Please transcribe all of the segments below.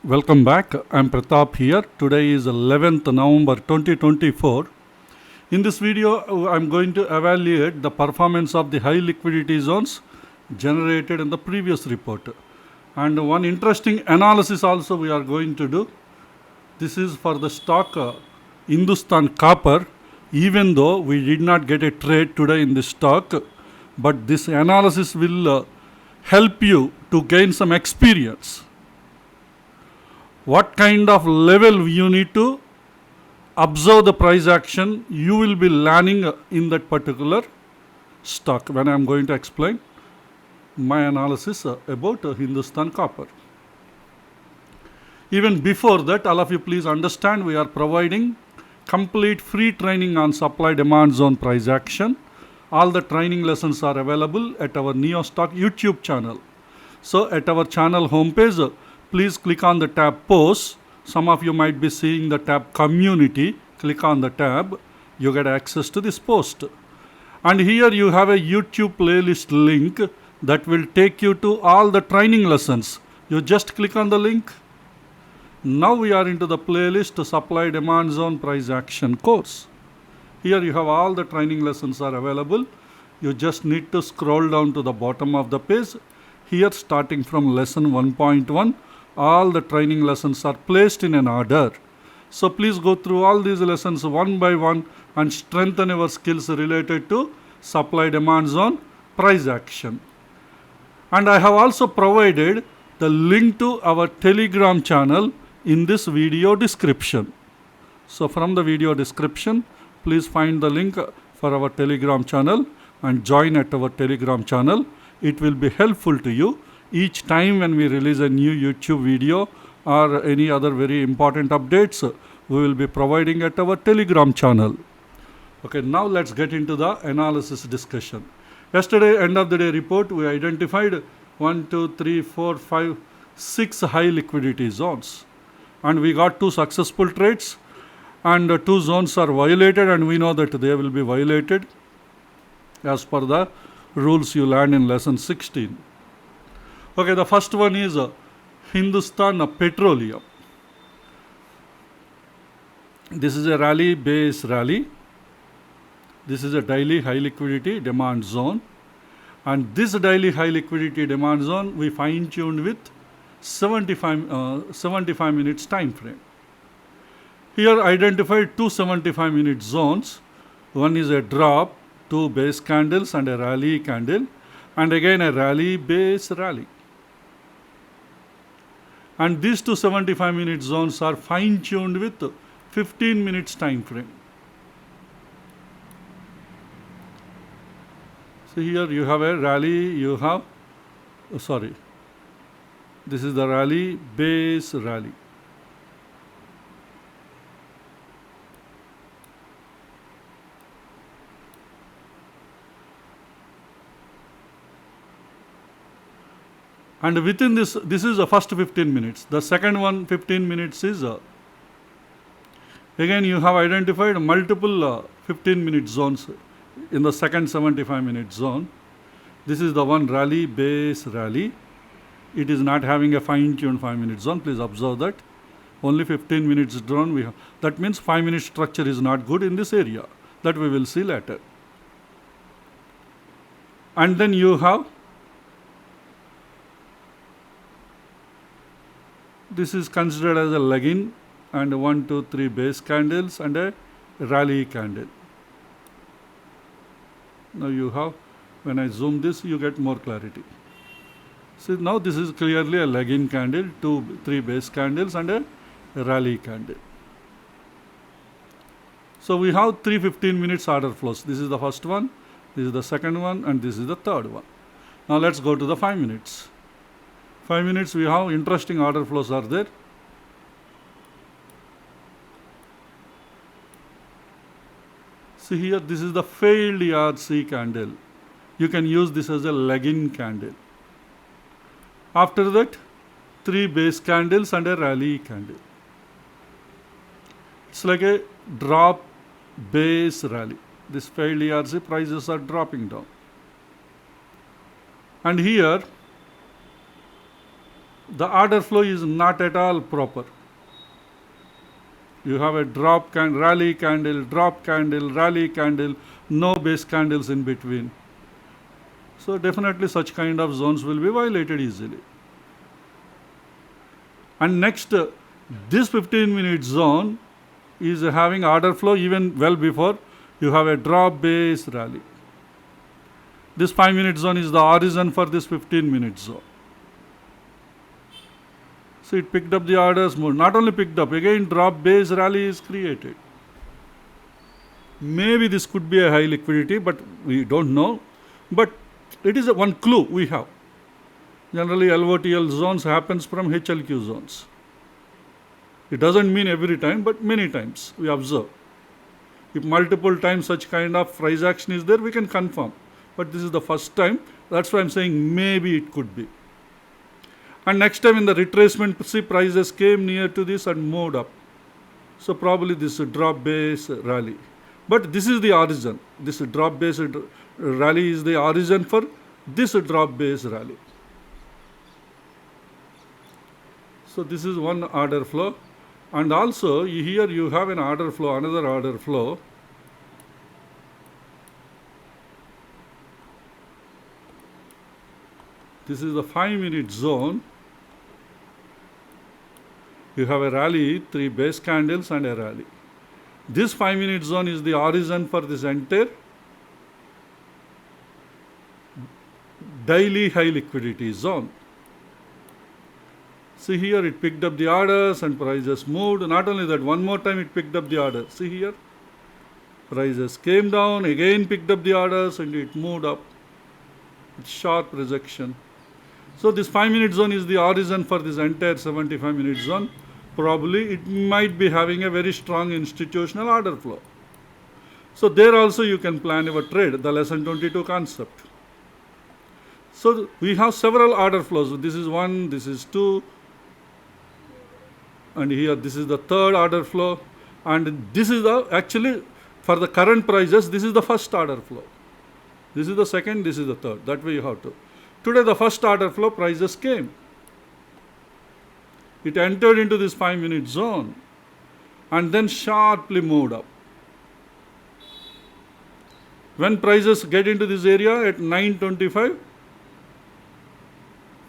Welcome back. I'm Pratap here. Today is 11th November 2024. In this video, I'm going to evaluate the performance of the high liquidity zones generated in the previous report. And one interesting analysis also we are going to do. This is for the stock Hindustan Copper. Even though we did not get a trade today in this stock, but this analysis will help you to gain some experience. What kind of level you need to observe the price action you will be learning in that particular stock when I am going to explain my analysis about Hindustan Copper. Even before that, all of you please understand we are providing complete free training on supply demand zone price action. All the training lessons are available at our NeoStock YouTube channel. So at our channel homepage, please click on the tab posts. Some of you might be seeing the tab community. Click on the tab. You get access to this post. And here you have a YouTube playlist link that will take you to all the training lessons. You just click on the link. Now we are into the playlist supply demand zone price action course. Here you have all the training lessons are available. You just need to scroll down to the bottom of the page. Here starting from lesson 1.1. all the training lessons are placed in an order. So please go through all these lessons one by one and strengthen your skills related to supply demand zone price action. And I have also provided the link to our Telegram channel in this video description. So from the video description, please find the link for our Telegram channel and join at our Telegram channel. It will be helpful to you. Each time when we release a new YouTube video or any other very important updates, we will be providing at our Telegram channel. Okay, now let's get into the analysis discussion. Yesterday, end of the day report, we identified 1, 2, 3, 4, 5, 6 high liquidity zones. And we got 2 successful trades and 2 zones are violated, and we know that they will be violated as per the rules you learned in lesson 16. Okay, the first one is Hindustan Petroleum. This is a rally base rally. This is a daily high liquidity demand zone. And this daily high liquidity demand zone we fine tuned with 75 minutes time frame. Here identified 2 75 minute zones. One is a drop, 2 base candles and a rally candle, and again a rally base rally. And these 2 75 minute zones are fine tuned with 15 minutes time frame. So here you have a rally, this is the rally base rally. And within this is the first 15 minutes. The second one, 15 minutes is, again you have identified multiple 15 minute zones in the second 75 minute zone. This is the one rally base rally. It is not having a fine tuned 5 minute zone. Please observe that. Only 15 minutes zone we have. That means 5 minute structure is not good in this area. That we will see later. And then you have, this is considered as a legging, and 1, 2, 3 base candles and a rally candle. Now you have, when I zoom this, you get more clarity. See, now this is clearly a legging candle, 2, 3 base candles and a rally candle. So we have 3 15 minutes order flows. This is the first one, this is the second one, and this is the third one. Now let's go to the 5 minutes. 5 minutes we have interesting order flows are there. See here, this is the failed ERC candle. You can use this as a legging candle. After that, 3 base candles and a rally candle. It's like a drop base rally. This failed ERC prices are dropping down. And here the order flow is not at all proper. You have a rally candle, drop candle, rally candle, no base candles in between. So definitely such kind of zones will be violated easily. And next, this 15-minute zone is having order flow even well before you have a drop base rally. This 5-minute zone is the origin for this 15-minute zone. So it picked up the orders more. Not only picked up, again drop base rally is created. Maybe this could be a high liquidity, but we don't know. But it is one clue we have. Generally LOTL zones happens from HLQ zones. It doesn't mean every time, but many times we observe. If multiple times such kind of price action is there, we can confirm. But this is the first time. That's why I'm saying maybe it could be. And next time in the retracement, see prices came near to this and moved up. So probably this drop base rally. But this is the origin. This drop base rally is the origin for this drop base rally. So this is one order flow. And also here you have an order flow, another order flow. This is the 5-minute zone. You have a rally, 3 base candles and a rally. This 5-minute zone is the origin for this entire daily high liquidity zone. See here it picked up the orders and prices moved. Not only that, one more time it picked up the orders. See here, prices came down, again picked up the orders and it moved up. It's sharp rejection. So this 5-minute zone is the origin for this entire 75-minute zone. Probably it might be having a very strong institutional order flow. So there also you can plan your trade, the lesson 22 concept. So we have several order flows. This is 1, this is 2, and here this is the third order flow. And this is the, actually for the current prices, this is the first order flow. This is the second, this is the third. That way you have to. Today the first order flow prices came. It entered into this 5-minute zone and then sharply moved up. When prices get into this area at 9:25,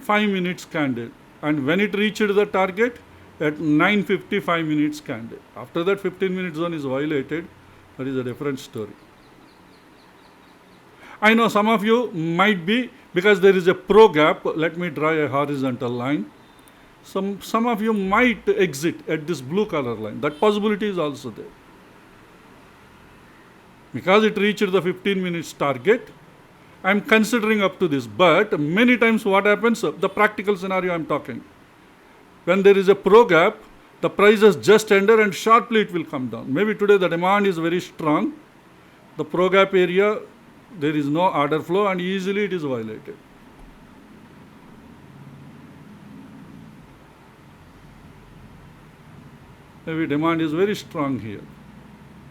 5 minutes candle. And when it reached the target at 9:50, 5 minutes candle. After that 15-minute zone is violated. That is a different story. I know some of you might be, because there is a pro gap, let me draw a horizontal line. Some of you might exit at this blue color line. That possibility is also there. Because it reached the 15 minutes target, I am considering up to this. But many times what happens, the practical scenario I am talking. When there is a pro gap, the prices just enter and sharply it will come down. Maybe today the demand is very strong. The pro gap area, there is no order flow and easily it is violated. Maybe demand is very strong here.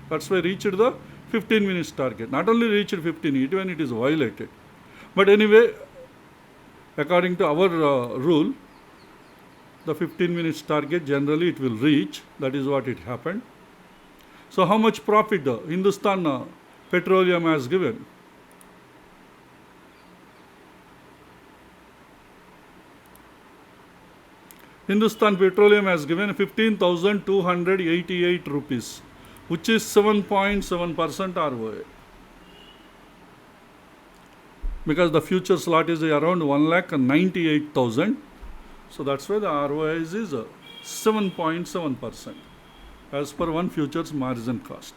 That's why reached the 15 minutes target. Not only reached 15, even it is violated. But anyway, according to our rule, the 15 minutes target generally it will reach. That is what it happened. So how much profit Hindustan Petroleum has given? Hindustan Petroleum has given 15,288 rupees, which is 7.7% ROA. Because the future slot is around 1,98,000. So that's why the ROA is 7.7% as per one futures margin cost.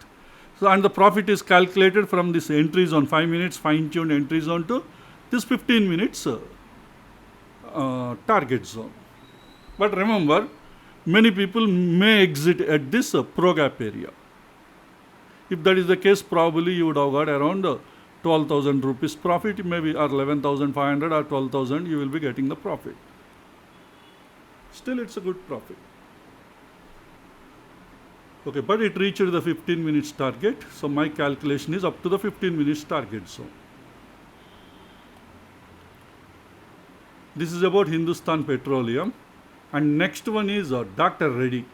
So and the profit is calculated from this entry zone, 5 minutes fine-tuned entry zone to this 15 minutes target zone. But remember, many people may exit at this pro gap area. If that is the case, probably you would have got around 12,000 rupees profit, maybe or 11,500 or 12,000, you will be getting the profit. Still, it's a good profit. Okay, but it reached the 15 minutes target. So my calculation is up to the 15 minutes target zone. This is about Hindustan Petroleum. And next one is Dr. Reddy.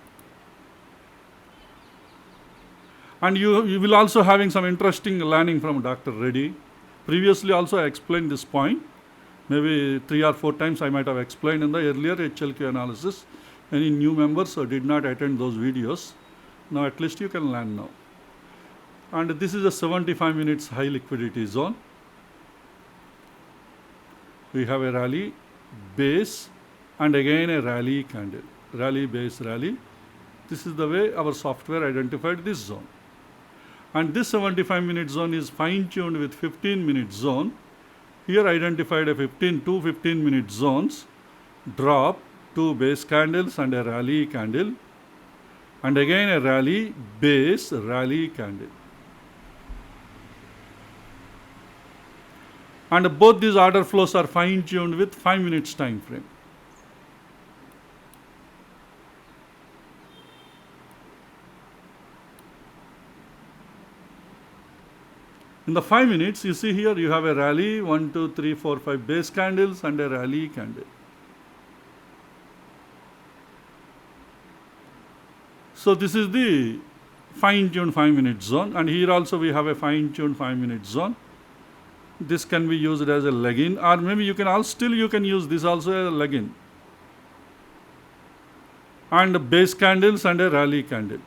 And you will also having some interesting learning from Dr. Reddy. Previously also I explained this point. Maybe 3 or 4 times I might have explained in the earlier HLQ analysis. Any new members did not attend those videos. Now at least you can learn now. And this is a 75 minutes high liquidity zone. We have a rally, base, and again a rally candle. Rally, base, rally. This is the way our software identified this zone. And this 75 minute zone is fine-tuned with 15 minute zone. Here identified a 2 15 minute zones, drop, 2 base candles and a rally candle, and again a rally, base, rally candle. And both these order flows are fine-tuned with 5 minutes time frame. In the 5 minutes, you see here you have a rally, 1, 2, 3, 4, 5 base candles and a rally candle. So this is the fine-tuned 5 minute zone, and here also we have a fine-tuned 5 minute zone. This can be used as a leg-in, or maybe you can you can use this also as a leg-in. And base candles and a rally candle.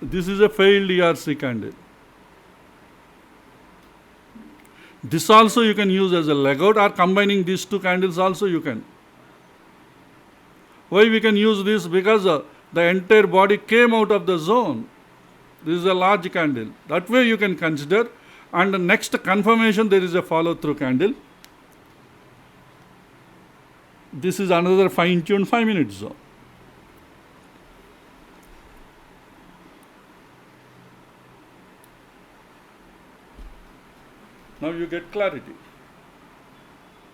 This is a failed ERC candle. This also you can use as a leg out, or combining these 2 candles also you can. Why we can use this? Because the entire body came out of the zone. This is a large candle. That way you can consider. And the next confirmation, there is a follow through candle. This is another fine-tuned 5 minute zone. Now you get clarity.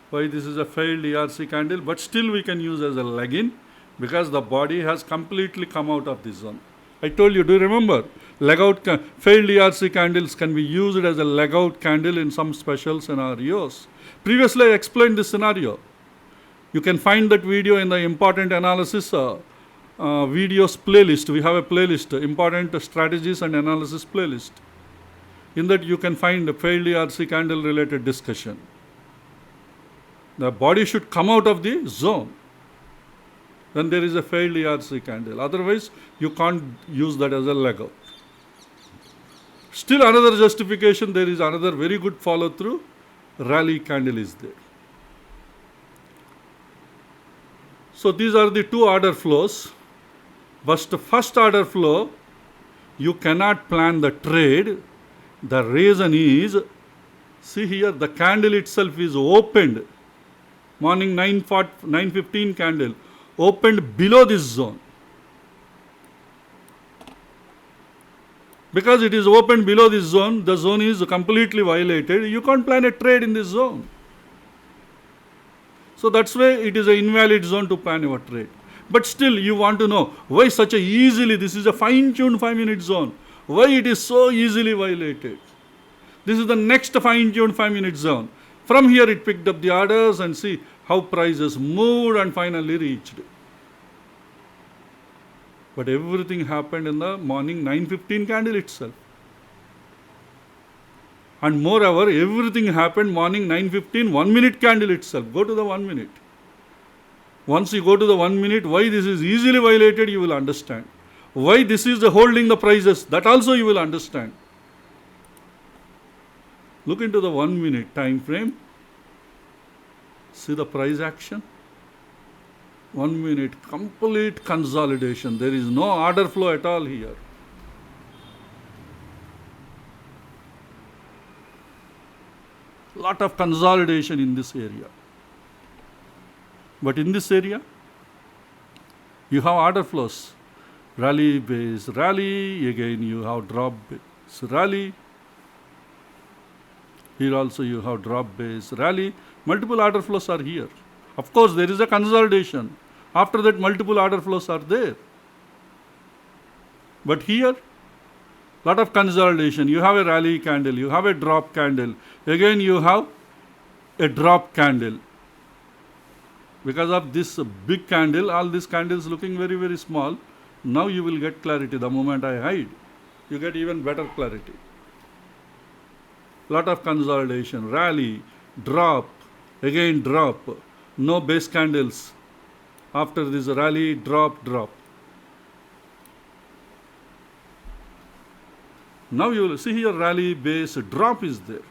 Why this is a failed ERC candle, but still we can use as a leg-in because the body has completely come out of this zone. I told you, do you remember? Failed ERC candles can be used as a leg out candle in some special scenarios. Previously I explained this scenario. You can find that video in the important analysis videos playlist. We have a playlist, important strategies and analysis playlist. In that you can find a failed ERC candle related discussion. The body should come out of the zone. Then there is a failed ERC candle. Otherwise, you can't use that as a leg out. Still another justification, there is another very good follow through. Rally candle is there. So these are the 2 order flows. But the first order flow, you cannot plan the trade. The reason is, see here, the candle itself is opened. Morning 9:15 candle opened below this zone. Because it is opened below this zone, the zone is completely violated. You can't plan a trade in this zone. So that's why it is an invalid zone to plan your trade. But still you want to know why such a easily, this is a fine-tuned 5 minute zone. Why it is so easily violated? This is the next fine-tuned 5 minute zone. From here it picked up the orders and see how prices moved and finally reached. But everything happened in the morning 9:15 candle itself. And moreover, everything happened morning 9:15, 1 minute candle itself. Go to the 1 minute. Once you go to the 1 minute, why this is easily violated, you will understand. Why this is holding the prices, that also you will understand. Look into the 1 minute time frame. See the price action. 1 minute, complete consolidation. There is no order flow at all here. Lot of consolidation in this area. But in this area, you have order flows. Rally, base, rally. Again you have drop, base, rally. Here also you have drop, base, rally. Multiple order flows are here. Of course, there is a consolidation. After that, multiple order flows are there. But here, lot of consolidation. You have a rally candle, you have a drop candle. Again, you have a drop candle. Because of this big candle, all these candles looking very, very small. Now you will get clarity. The moment I hide, you get even better clarity. Lot of consolidation, rally, drop, again drop. No base candles. After this rally, drop, drop. Now you will see here rally, base, drop is there.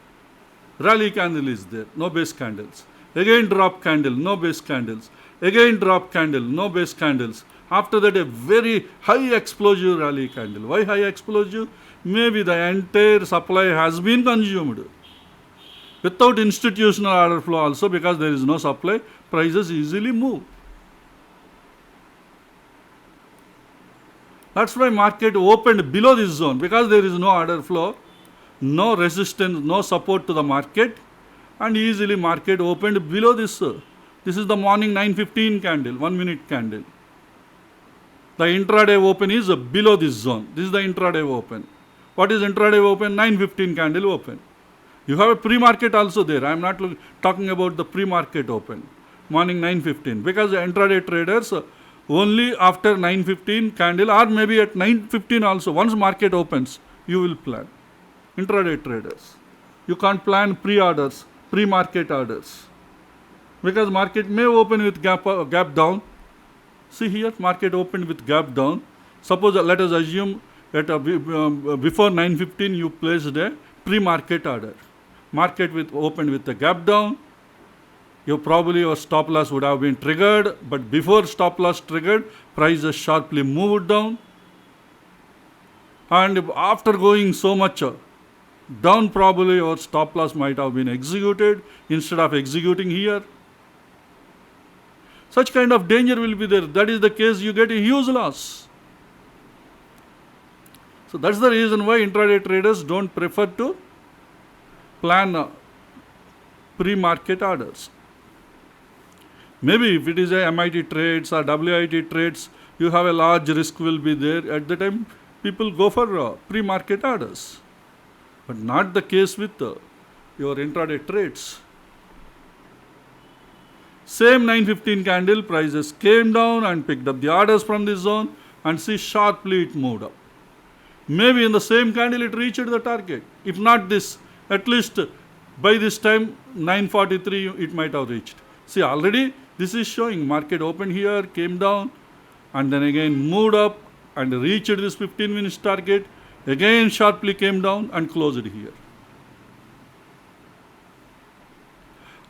Rally candle is there, no base candles. Again drop candle, no base candles. Again drop candle, no base candles. After that a very high explosive rally candle. Why high explosive? Maybe the entire supply has been consumed. Without institutional order flow also, because there is no supply, prices easily move. That's why market opened below this zone, because there is no order flow, no resistance, no support to the market, and easily market opened below this. This is the morning 9:15 candle, 1 minute candle. The intraday open is below this zone. This is the intraday open. What is intraday open? 9:15 candle open. You have a pre-market also there. I am not talking about the pre-market open. Morning 9:15. Because the intraday traders only after 9:15 candle, or maybe at 9:15 also, once market opens, you will plan. Intraday traders. You can't plan pre-orders, pre-market orders. Because market may open with gap down. See here, market opened with gap down. Suppose, let us assume that before 9:15 you placed a pre-market order. Market opened with a gap down. Your stop loss would have been triggered, but before stop loss triggered, prices sharply moved down. And after going so much down, probably your stop loss might have been executed instead of executing here. Such kind of danger will be there. That is the case, you get a huge loss. So that's the reason why intraday traders don't prefer to plan pre-market orders. Maybe if it is a MIT trades or WIT trades, you have a large risk will be there. At the time, people go for pre-market orders. But not the case with your intraday trades. Same 9:15 candle, prices came down and picked up the orders from this zone, and see sharply it moved up. Maybe in the same candle it reached the target. If not this, at least by this time 9:43 it might have reached. See, already this is showing market opened here, came down, and then again moved up and reached this 15 minutes target, again sharply came down and closed here.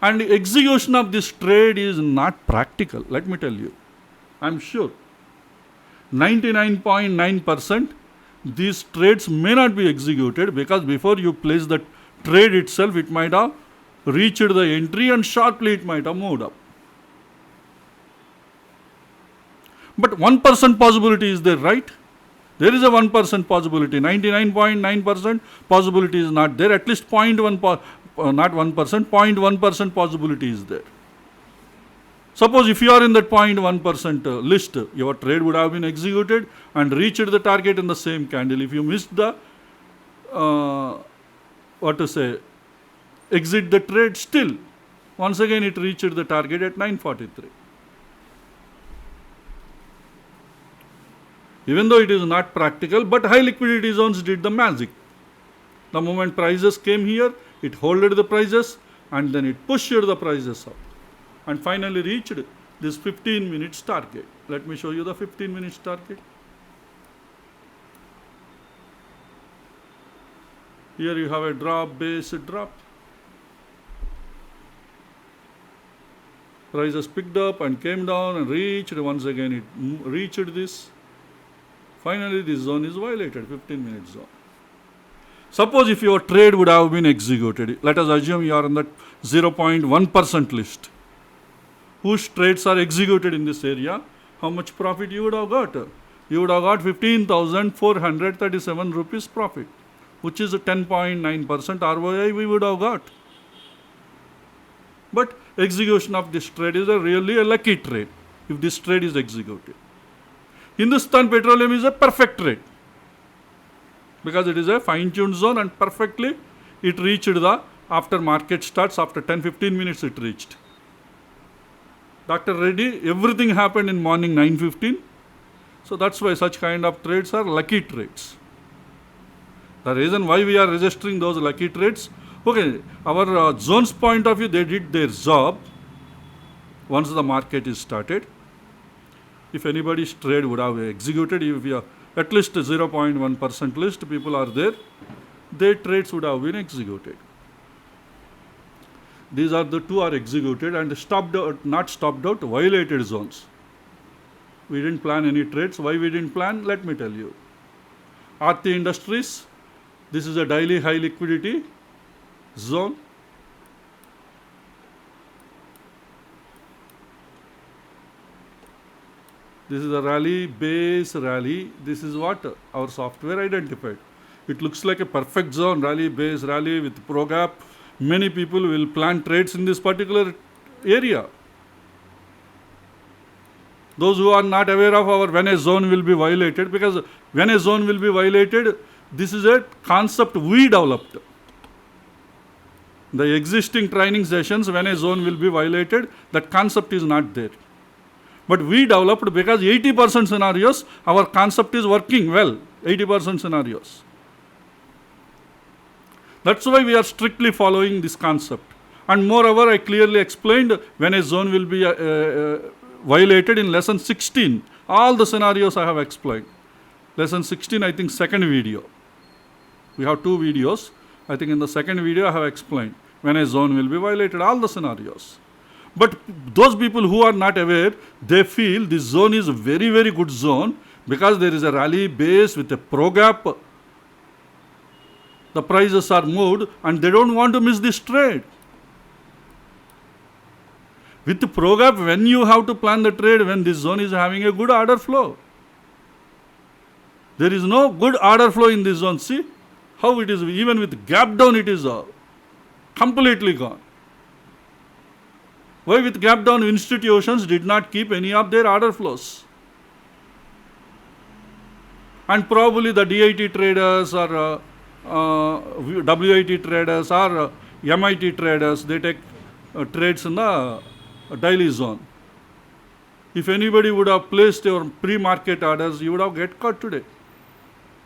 And the execution of this trade is not practical, let me tell you. I'm sure 99.9% these trades may not be executed, because before you place the trade itself, it might have reached the entry and sharply it might have moved up. But 1% possibility is there, right? There is a 1% possibility. 99.9% possibility is not there. At least 0.1%, not 1%, 0.1% possibility is there. Suppose if you are in that 0.1% list, your trade would have been executed and reached the target in the same candle. If you missed the, exit the trade, still, once again it reached the target at 9:43. Even though it is not practical, but high liquidity zones did the magic. The moment prices came here, it holded the prices and then it pushed the prices up and finally reached this 15 minutes target. Let me show you the 15 minutes target. Here you have a drop, base, drop. Prices picked up and came down and reached, once again it reached this. Finally this zone is violated, 15 minute zone. Suppose if your trade would have been executed, let us assume you are on that 0.1% list, whose trades are executed in this area, how much profit you would have got? You would have got 15,437 rupees profit, which is a 10.9% ROI we would have got. But execution of this trade is really a lucky trade, if this trade is executed. Hindustan Petroleum is a perfect trade, because it is a fine-tuned zone and perfectly it reached the, after market starts, after 10-15 minutes it reached. Dr. Reddy, everything happened in morning 9:15. So that's why such kind of trades are lucky trades. The reason why we are registering those lucky trades, okay, our zones point of view, they did their job once the market is started. If anybody's trade would have executed, if we are at least 0.1% list, people are there, their trades would have been executed. These are the two are executed and stopped out, not stopped out, violated zones. We didn't plan any trades. Why we didn't plan? Let me tell you. Aarti Industries, this is a daily high liquidity zone. This is a rally, base rally. This is what our software identified. It looks like a perfect zone, rally, base rally with pro gap. Many people will plan trades in this particular area. Those who are not aware of our when a zone will be violated, because when a zone will be violated, this is a concept we developed. The existing training sessions, when a zone will be violated, that concept is not there. But we developed because 80% scenarios, our concept is working well, 80% scenarios. That's why we are strictly following this concept. And moreover, I clearly explained when a zone will be violated in lesson 16. All the scenarios I have explained. Lesson 16, I think second video. We have two videos. I think in the second video I have explained when a zone will be violated, all the scenarios. But those people who are not aware, they feel this zone is a very, very good zone because there is a rally base with a pro gap. The prices are moved and they don't want to miss this trade. With the pro gap, when you have to plan the trade, when this zone is having a good order flow. There is no good order flow in this zone. See how it is, even with gap down, it is completely gone. Why with gap down, institutions did not keep any of their order flows. And probably the DIT traders or WIT traders or MIT traders, they take trades in the daily zone. If anybody would have placed your pre-market orders, you would have get caught today.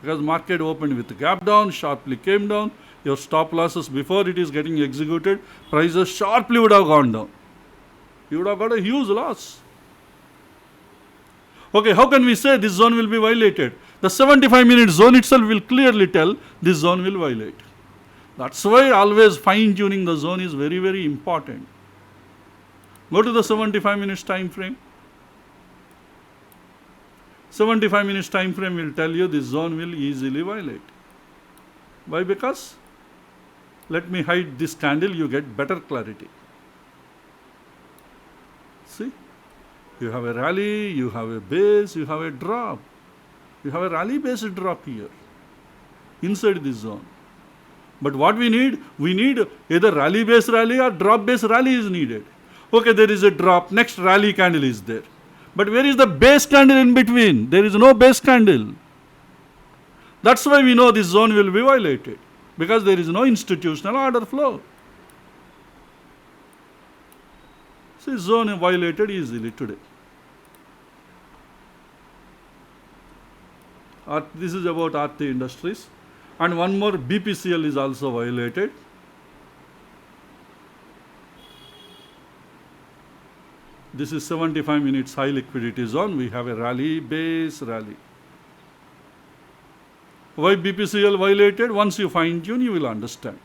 Because market opened with gap down, sharply came down, your stop losses before it is getting executed, prices sharply would have gone down. You would have got a huge loss. Okay, how can we say this zone will be violated? The 75-minute zone itself will clearly tell this zone will violate. That's why always fine-tuning the zone is very, very important. Go to the 75 minutes time frame. 75 minutes time frame will tell you this zone will easily violate. Why? Because, let me hide this candle, you get better clarity. See, you have a rally, you have a base, you have a drop. You have a rally based drop here, inside this zone. But what we need either rally based rally or drop based rally is needed. Okay, there is a drop, next rally candle is there. But where is the base candle in between? There is no base candle. That's why we know this zone will be violated, because there is no institutional order flow. See, zone violated easily today. This is about Aarti Industries. And one more, BPCL is also violated. This is 75 minutes high liquidity zone. We have a rally, base rally. Why BPCL violated? Once you fine tune, you will understand.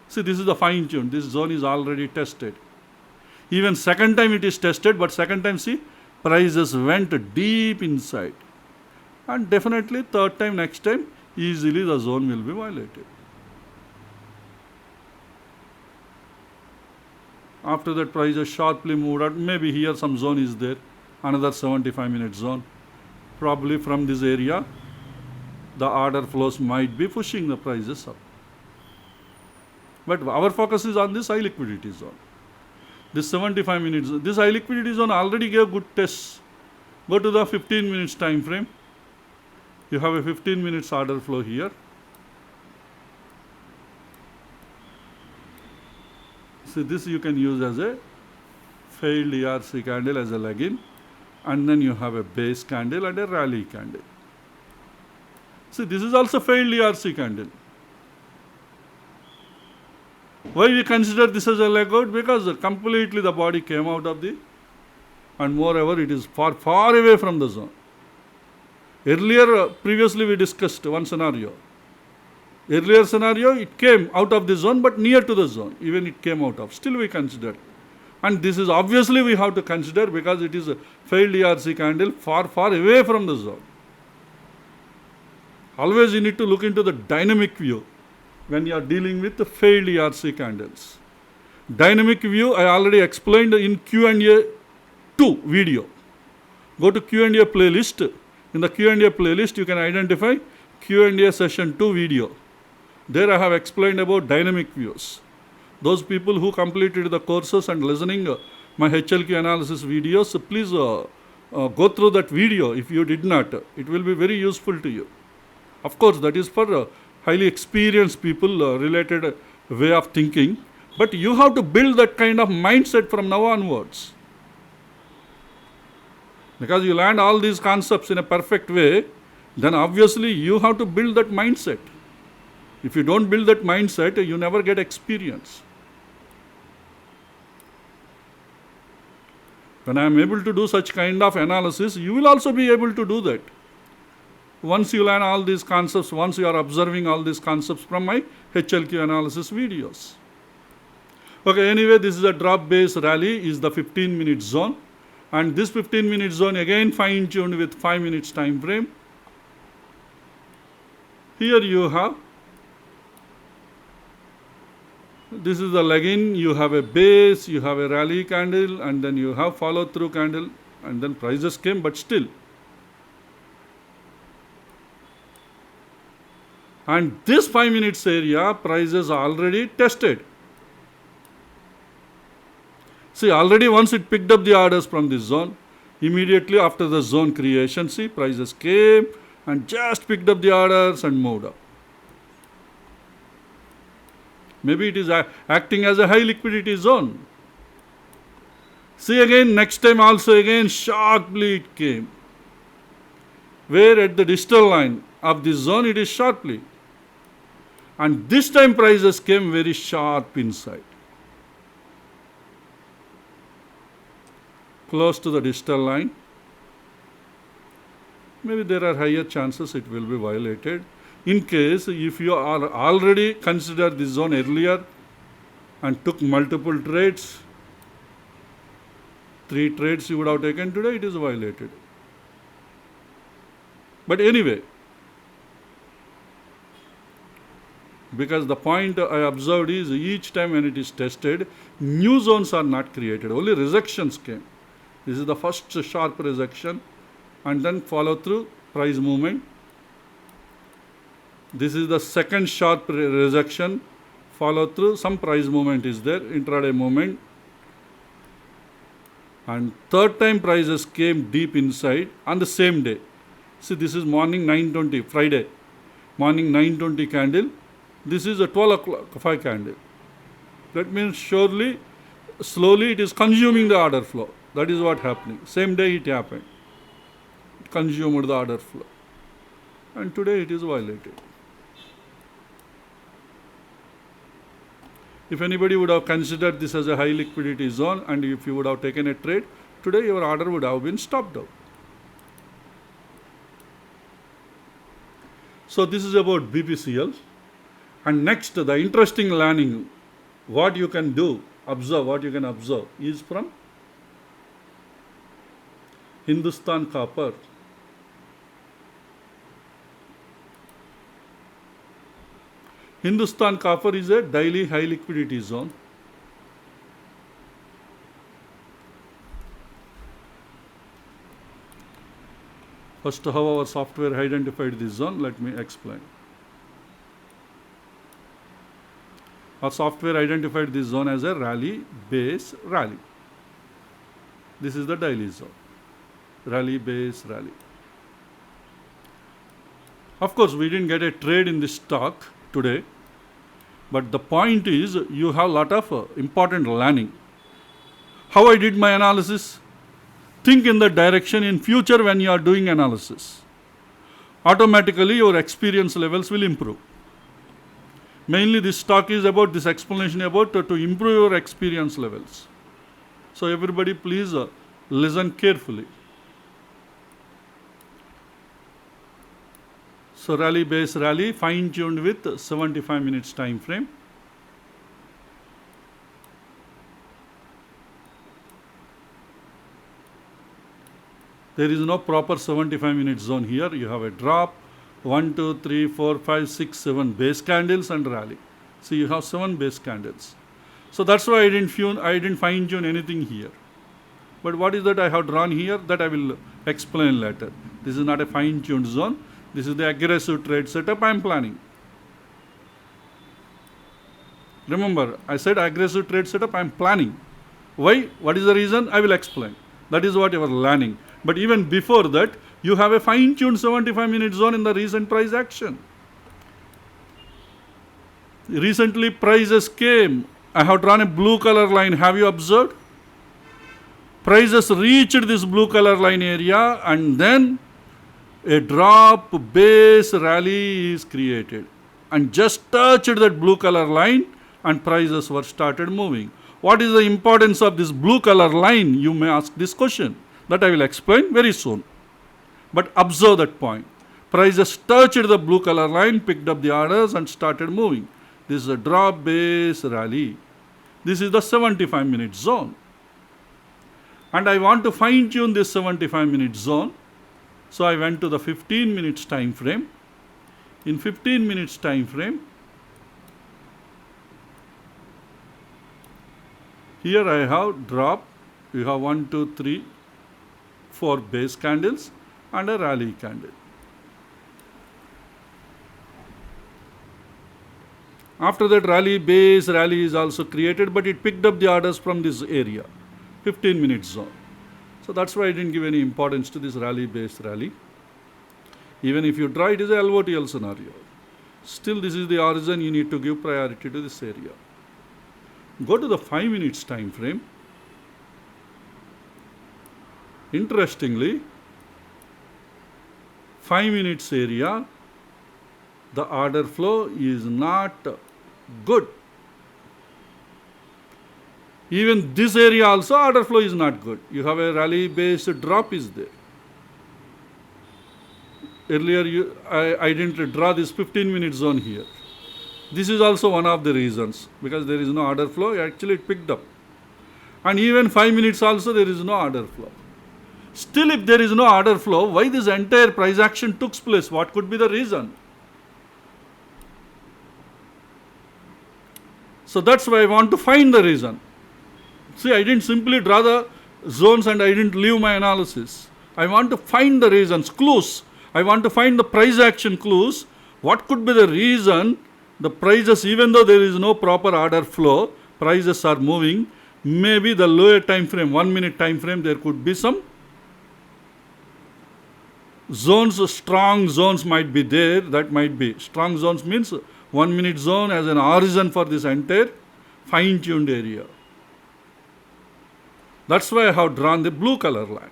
See, this is the fine tune. This zone is already tested. Even second time it is tested, but second time, see, prices went deep inside. And definitely third time, next time, easily the zone will be violated. After that, prices sharply moved out. Maybe here some zone is there, another 75-minute zone. Probably from this area, the order flows might be pushing the prices up. But our focus is on this high liquidity zone. This 75 minutes, this high liquidity zone already gave good tests. Go to the 15 minutes time frame. You have a 15 minutes order flow here. See, this you can use as a failed ERC candle as a leg-in, and then you have a base candle and a rally candle. See, this is also failed ERC candle. Why we consider this as a leg out? Because completely the body came out of the, and moreover it is far, far away from the zone. Earlier, previously we discussed one scenario. Earlier scenario, it came out of the zone, but near to the zone, even it came out of. Still we consider. And this is obviously we have to consider because it is a failed ERC candle far, far away from the zone. Always you need to look into the dynamic view when you are dealing with the failed ERC candles. Dynamic view, I already explained in Q&A 2 video. Go to Q&A playlist. In the Q&A playlist, you can identify Q&A session 2 video. There I have explained about dynamic views. Those people who completed the courses and listening my HLQ analysis videos, please go through that video if you did not. It will be very useful to you. Of course, that is for highly experienced people related way of thinking. But you have to build that kind of mindset from now onwards. Because you learn all these concepts in a perfect way, then obviously you have to build that mindset. If you don't build that mindset, you never get experience. When I am able to do such kind of analysis, you will also be able to do that. Once you learn all these concepts, once you are observing all these concepts from my HLQ analysis videos. Okay, anyway, this is a drop-based rally, is the 15-minute zone. And this 15-minute zone again fine-tuned with 5 minutes time frame. Here you have, this is the leg-in, you have a base, you have a rally candle, and then you have follow-through candle, and then prices came, but still. And this 5 minutes area, prices are already tested. See, already once it picked up the orders from this zone, immediately after the zone creation, see, prices came and just picked up the orders and moved up. Maybe it is acting as a high liquidity zone. See again, next time also again, sharply it came. Where at the distal line of this zone, it is sharply. And this time prices came very sharp inside. Close to the distal line. Maybe there are higher chances it will be violated. In case if you are already considered this zone earlier and took multiple trades, 3 trades you would have taken today, it is violated. But anyway, because the point I observed is each time when it is tested, new zones are not created, only rejections came. This is the first sharp rejection and then follow through price movement. This is the second sharp rejection, follow through, some price movement is there, intraday movement. And third time prices came deep inside on the same day. See, this is morning 9:20, Friday, morning 9:20 candle. This is a 12 o'clock 5 candle. That means surely, slowly it is consuming the order flow. That is what happening. Same day it happened. It consumed the order flow. And today it is violated. If anybody would have considered this as a high liquidity zone and if you would have taken a trade, today your order would have been stopped out. So this is about BPCL. And next, the interesting learning, what you can do, observe, what you can observe is from Hindustan Copper. Hindustan Copper is a daily high liquidity zone. First, how our software identified this zone, let me explain. Our software identified this zone as a rally, base, rally. This is the daily zone. Rally, base, rally. Of course, we didn't get a trade in this stock today, but the point is you have a lot of important learning. How I did my analysis? Think in that direction in future when you are doing analysis. Automatically your experience levels will improve. Mainly this talk is about, this explanation about to improve your experience levels. So everybody please listen carefully. So rally base rally fine tuned with 75 minutes time frame. There is no proper 75-minute zone here. You have a drop, 1, 2, 3, 4, 5, 6, 7 base candles and rally. See, you have 7 base candles. So that's why I didn't fine tune anything here. But what is that I have drawn here? That I will explain later. This is not a fine tuned zone. This is the aggressive trade setup I am planning. Remember, I said aggressive trade setup I am planning. Why? What is the reason? I will explain. That is what you are learning. But even before that, you have a fine-tuned 75-minute zone in the recent price action. Recently, prices came. I have drawn a blue color line. Have you observed? Prices reached this blue color line area and then a drop base rally is created. And just touched that blue color line and prices were started moving. What is the importance of this blue color line? You may ask this question. That I will explain very soon. But observe that point. Prices touched the blue color line, picked up the orders and started moving. This is a drop base rally. This is the 75-minute zone. And I want to fine tune this 75-minute zone. So I went to the 15 minutes time frame. In 15 minutes time frame, here I have drop. You have 1, 2, 3, 4 base candles and a rally candle. After that base rally is also created, but it picked up the orders from this area, 15 minute zone. So that's why I didn't give any importance to this base rally. Even if you draw, it is a LOTL scenario. Still, this is the origin, you need to give priority to this area. Go to the 5 minutes time frame. Interestingly, 5 minutes area, the order flow is not good. Even this area also order flow is not good. You have a rally based drop is there. Earlier I didn't draw this 15 minute zone here. This is also one of the reasons, because there is no order flow. Actually it picked up. And even 5 minutes also there is no order flow. Still, if there is no order flow, why this entire price action took place? What could be the reason? So that's why I want to find the reason. See, I didn't simply draw the zones and I didn't leave my analysis. I want to find the reasons, clues. I want to find the price action clues. What could be the reason the prices, even though there is no proper order flow, prices are moving? Maybe the lower time frame, 1 minute time frame, there could be some zones, strong zones might be there. That might be. Strong zones means 1 minute zone as an origin for this entire fine-tuned area. That's why I have drawn the blue color line.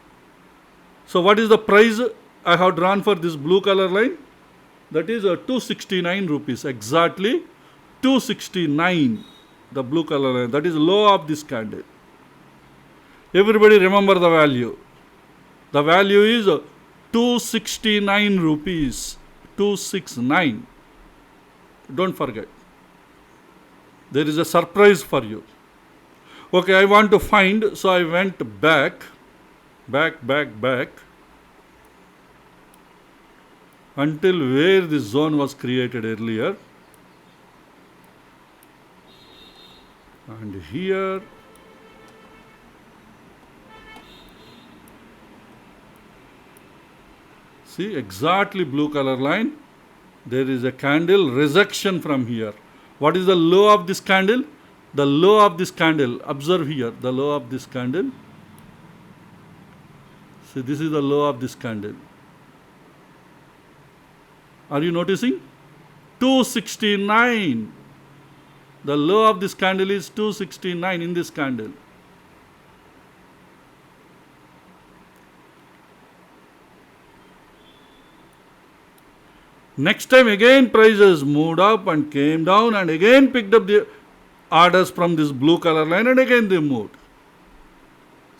So what is the price I have drawn for this blue color line? That is 269 rupees. Exactly 269. The blue color line. That is low of this candle. Everybody remember the value. The value is 269 rupees. 269. Don't forget. There is a surprise for you. Okay, I want to find, so I went back until where this zone was created earlier. And here, see, exactly blue color line. There is a candle rejection from here. What is the low of this candle? The low of this candle, observe here, the low of this candle. See, this is the low of this candle. Are you noticing? 269. The low of this candle is 269 in this candle. Next time again prices moved up and came down and again picked up the orders from this blue color line and again they moved.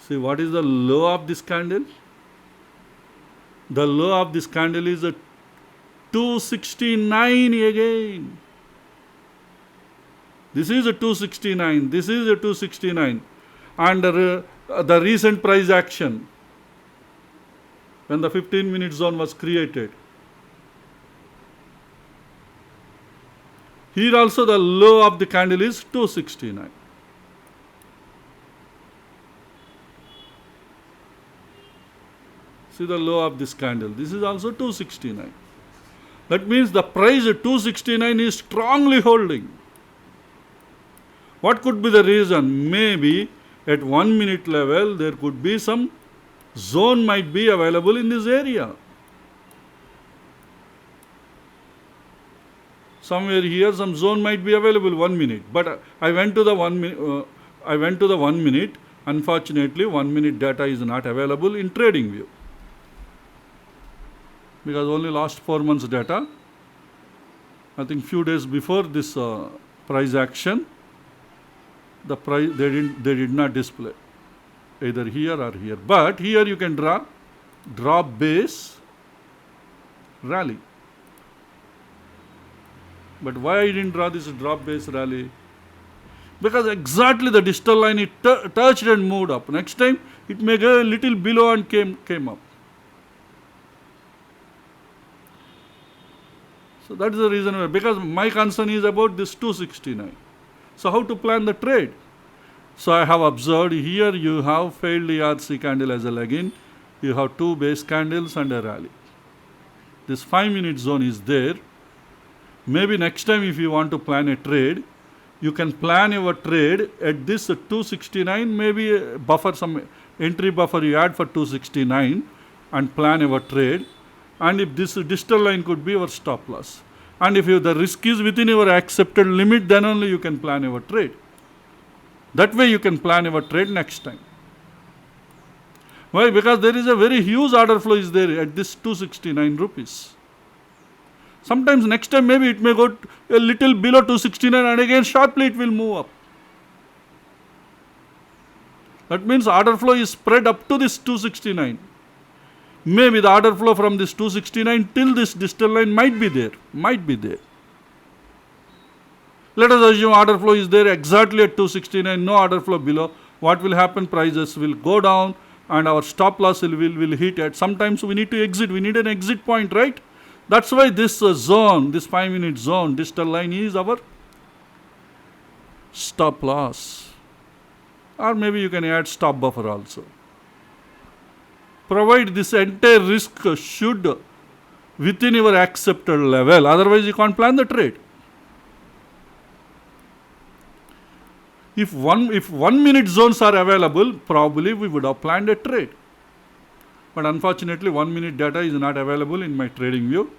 See what is the low of this candle? The low of this candle is a 269 again. This is a 269. This is a 269. And the recent price action when the 15-minute zone was created. Here also the low of the candle is 269. See the low of this candle. This is also 269. That means the price at 269 is strongly holding. What could be the reason? Maybe at 1 minute level there could be some zone might be available in this area. Somewhere here some zone might be available 1 minute. But I went to the 1 minute. Unfortunately 1 minute data is not available in TradingView. Because only last 4 months data, I think few days before this price action, the price they did not display either here or here. But here you can draw drop base rally. But why I didn't draw this drop base rally? Because exactly the distal line it touched and moved up. Next time it may go a little below and came up. So that is the reason why, because my concern is about this 269. So how to plan the trade? So I have observed here you have failed ERC candle as a leg-in. You have 2 base candles and a rally. This 5-minute zone is there. Maybe next time if you want to plan a trade, you can plan your trade at this 269, maybe a buffer, some entry buffer you add for 269 and plan your trade. And if this distal line could be your stop loss. And if the risk is within your accepted limit, then only you can plan your trade. That way you can plan your trade next time. Why? Because there is a very huge order flow is there at this 269 rupees. Sometimes next time maybe it may go a little below 269 and again sharply it will move up. That means order flow is spread up to this 269. Maybe the order flow from this 269 till this distal line might be there. Let us assume order flow is there exactly at 269, no order flow below. What will happen? Prices will go down and our stop loss will hit at. Sometimes we need to exit. We need an exit point, right? That's why this zone, this 5-minute zone, distal line is our stop loss. Or maybe you can add stop buffer also. Provide this entire risk should within your accepted level. Otherwise, you can't plan the trade. If 1 minute zones are available, probably we would have planned a trade. But unfortunately, 1 minute data is not available in my TradingView.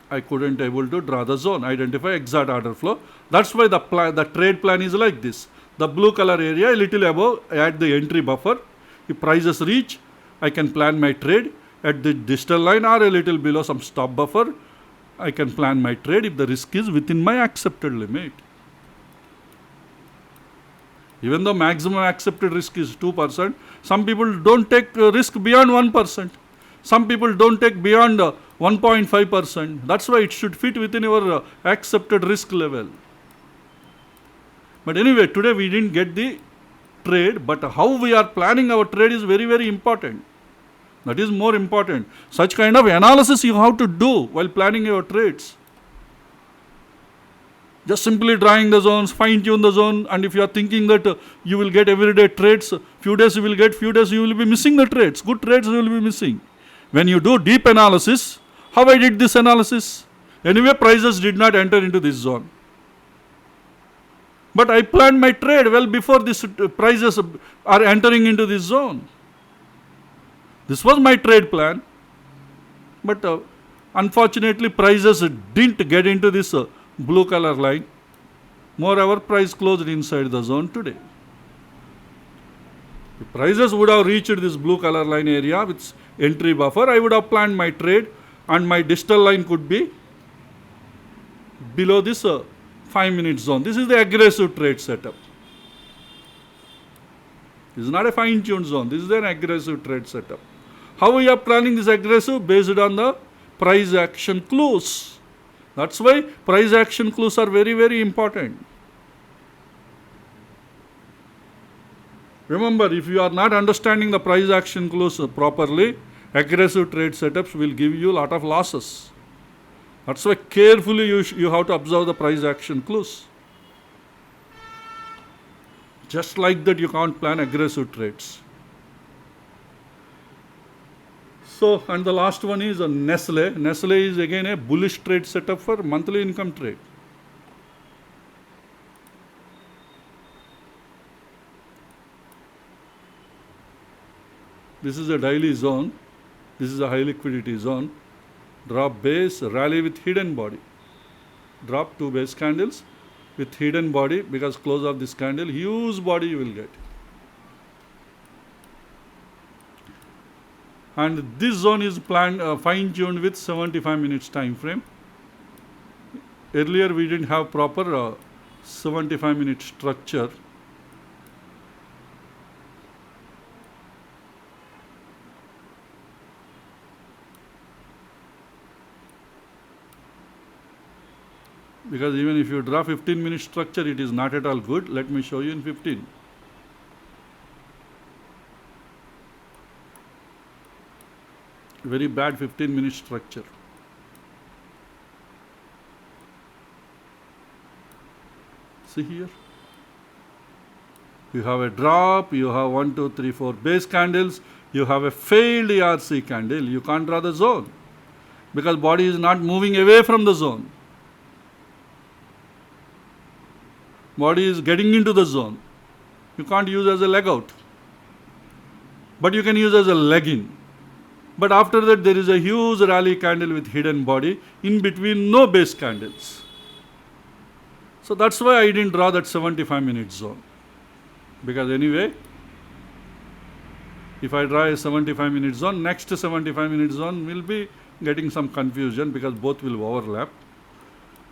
I couldn't able to draw the zone, identify exact order flow. That's why the trade plan is like this. The blue color area a little above, I add the entry buffer. If prices reach, I can plan my trade at the distal line or a little below some stop buffer. I can plan my trade if the risk is within my accepted limit. Even though maximum accepted risk is 2%, some people don't take risk beyond 1%. Some people don't take beyond 1.5%. That's why it should fit within your accepted risk level. But anyway, today we didn't get the trade, but how we are planning our trade is very, very important. That is more important. Such kind of analysis you have to do while planning your trades. Just simply drawing the zones, fine-tune the zone, and if you are thinking that you will get everyday trades, few days you will get, few days you will be missing the trades. Good trades you will be missing. When you do deep analysis, how I did this analysis? Anyway, prices did not enter into this zone. But I planned my trade well before these prices are entering into this zone. This was my trade plan. But unfortunately, prices didn't get into this blue color line. Moreover, price closed inside the zone today. If prices would have reached this blue color line area with entry buffer, I would have planned my trade and my distal line could be below this 5-minute zone. This is the aggressive trade setup. This is not a fine-tuned zone. This is an aggressive trade setup. How we are planning this aggressive? Based on the price action clues. That's why price action clues are very, very important. Remember, if you are not understanding the price action clues properly, aggressive trade setups will give you a lot of losses. That's why carefully you have to observe the price action clues. Just like that, you can't plan aggressive trades. So, and the last one is Nestle. Nestle is again a bullish trade setup for monthly income trade. This is a daily zone. This is a high liquidity zone. Drop base, rally with hidden body. Drop 2 base candles with hidden body, because close of this candle, huge body you will get. And this zone is planned, fine-tuned with 75 minutes time frame. Earlier we didn't have proper 75-minute structure. Because even if you draw 15-minute structure, it is not at all good. Let me show you in 15. Very bad 15-minute structure. See here. You have a drop, you have 1, 2, 3, 4 base candles, you have a failed ERC candle. You can't draw the zone because body is not moving away from the zone. Body is getting into the zone. You can't use as a leg out, but you can use as a leg in. But after that, there is a huge rally candle with hidden body, in between no base candles. So that's why I didn't draw that 75-minute zone. Because anyway, if I draw a 75-minute zone, next 75-minute zone will be getting some confusion because both will overlap.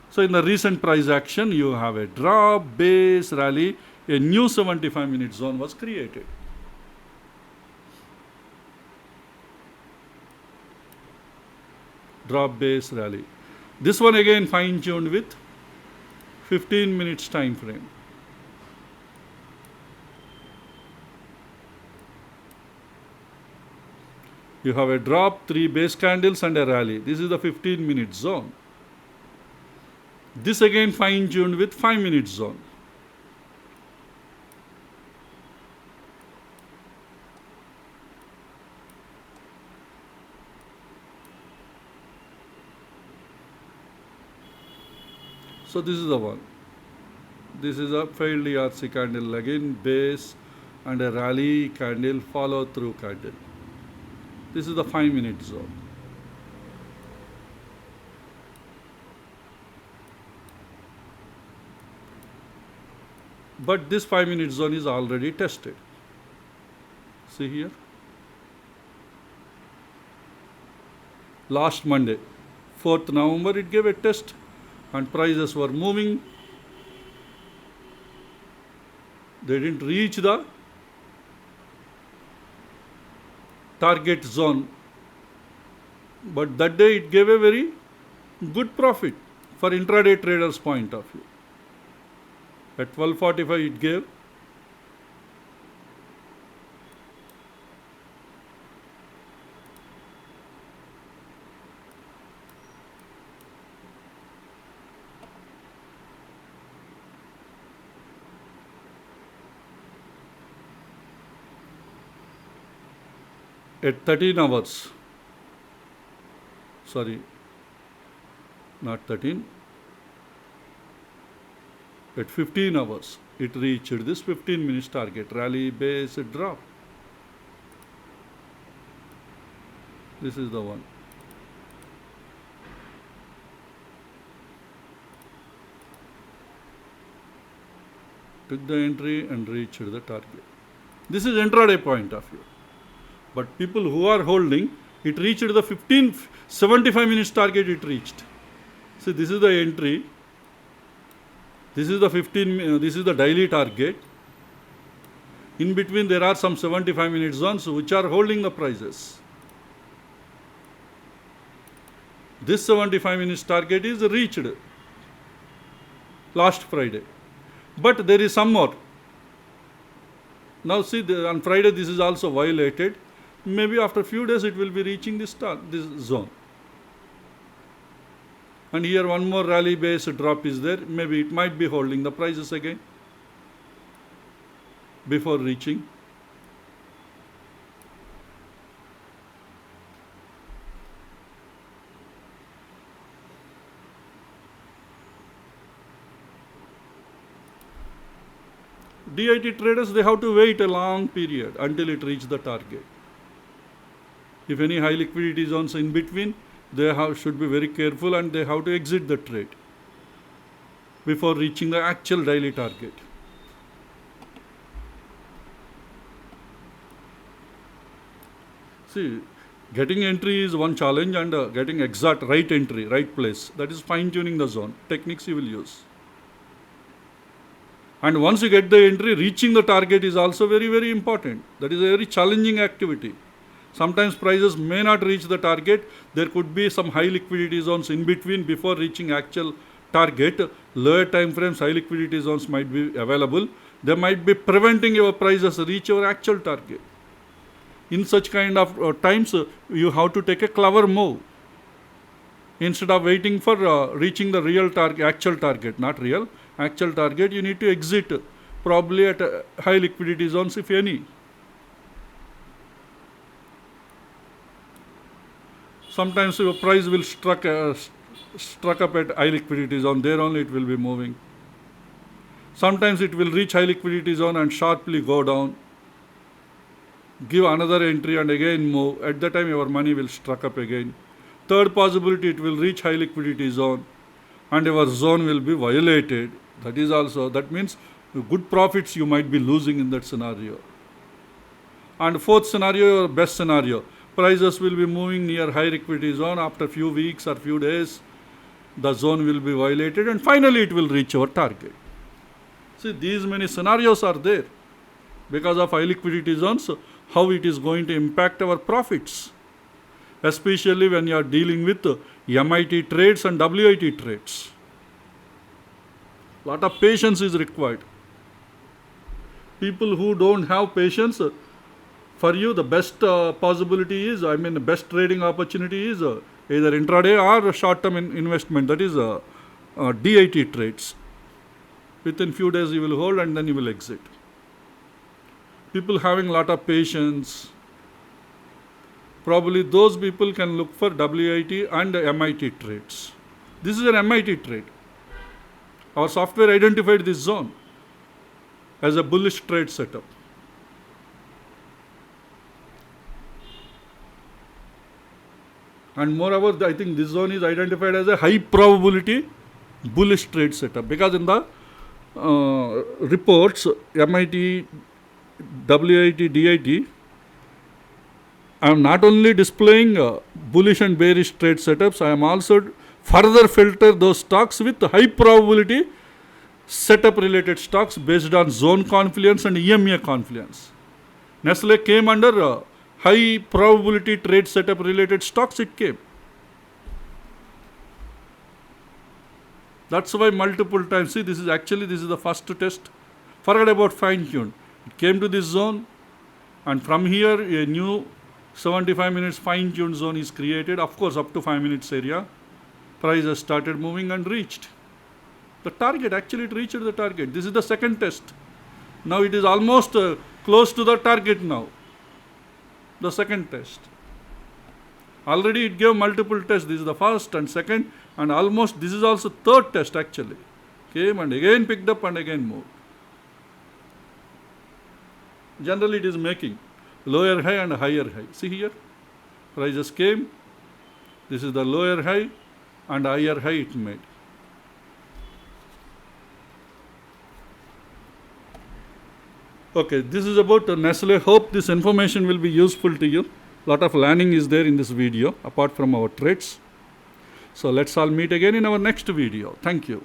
So in the recent price action, you have a drop, base, rally, a new 75-minute zone was created. Drop, base, rally. This one again fine-tuned with 15 minutes time frame. You have a drop, 3 base candles and a rally. This is the 15-minute zone. This again fine-tuned with 5-minute zone. So this is the one. This is a failed ERC candle again, base and a rally candle, follow through candle. This is the 5-minute zone. But this 5-minute zone is already tested. See here. Last Monday, 4th November, it gave a test and prices were moving. They didn't reach the target zone, but that day it gave a very good profit for intraday traders' point of view. At 12:45 it gave at 13 hours, sorry, not 13, at 15 hours, it reached this 15 minutes target, rally, base, drop. This is the one. Took the entry and reached the target. This is intraday point of view. But people who are holding, it reached the 75 minutes target it reached. See, this is the entry. This is the this is the daily target. In between there are some 75 minute zones which are holding the prices. This 75 minutes target is reached last Friday. But there is some more. Now see, on Friday this is also violated. Maybe after a few days it will be reaching this zone. And here one more rally base drop is there. Maybe it might be holding the prices again before reaching. DIT traders, they have to wait a long period until it reaches the target. If any high liquidity zones in between, they should be very careful and they have to exit the trade before reaching the actual daily target. See, getting entry is one challenge, and getting exact right entry, right place, that is fine-tuning the zone. Techniques you will use. And once you get the entry, reaching the target is also very, very important. That is a very challenging activity. Sometimes prices may not reach the target. There could be some high liquidity zones in between before reaching actual target. Lower time frames, high liquidity zones might be available. They might be preventing your prices reach your actual target. In such kind of times, you have to take a clever move. Instead of waiting for reaching the real target, actual target, not real, actual target, you need to exit probably at high liquidity zones, if any. Sometimes your price will struck up at high liquidity zone, there only it will be moving. Sometimes it will reach high liquidity zone and sharply go down. Give another entry and again move. At that time your money will struck up again. Third possibility, it will reach high liquidity zone and your zone will be violated. That means good profits you might be losing in that scenario. And fourth scenario, your best scenario, prices will be moving near high liquidity zone. After few weeks or few days, the zone will be violated and finally it will reach our target. See, these many scenarios are there because of high liquidity zones, how it is going to impact our profits, especially when you are dealing with MIT trades and WIT trades. Lot of patience is required. People who don't have patience, for you the best possibility is, the best trading opportunity is either intraday or short-term investment, that is DIT trades. Within few days you will hold and then you will exit. People having a lot of patience, probably those people can look for WIT and MIT trades. This is an MIT trade. Our software identified this zone as a bullish trade setup. And moreover, I think this zone is identified as a high probability bullish trade setup, because in the reports, MIT, WIT, DIT, I am not only displaying bullish and bearish trade setups, I am also further filter those stocks with high probability setup related stocks based on zone confluence and EMA confluence. Nestle came under high probability trade setup related stocks, it came. That's why multiple times, see, this is the first test. Forget about fine tune. It came to this zone and from here a new 75 minutes fine tuned zone is created. Of course, up to 5 minutes area, price has started moving and reached the target. Actually, it reached the target. This is the second test. Now it is almost close to the target now. The second test. Already it gave multiple tests. This is the first and second, and almost this is also third test actually. Came and again picked up and again moved. Generally it is making lower high and higher high. See here, prices came. This is the lower high and higher high it made. Okay, this is about Nestle. Hope this information will be useful to you. Lot of learning is there in this video apart from our trades. So let's all meet again in our next video. Thank you.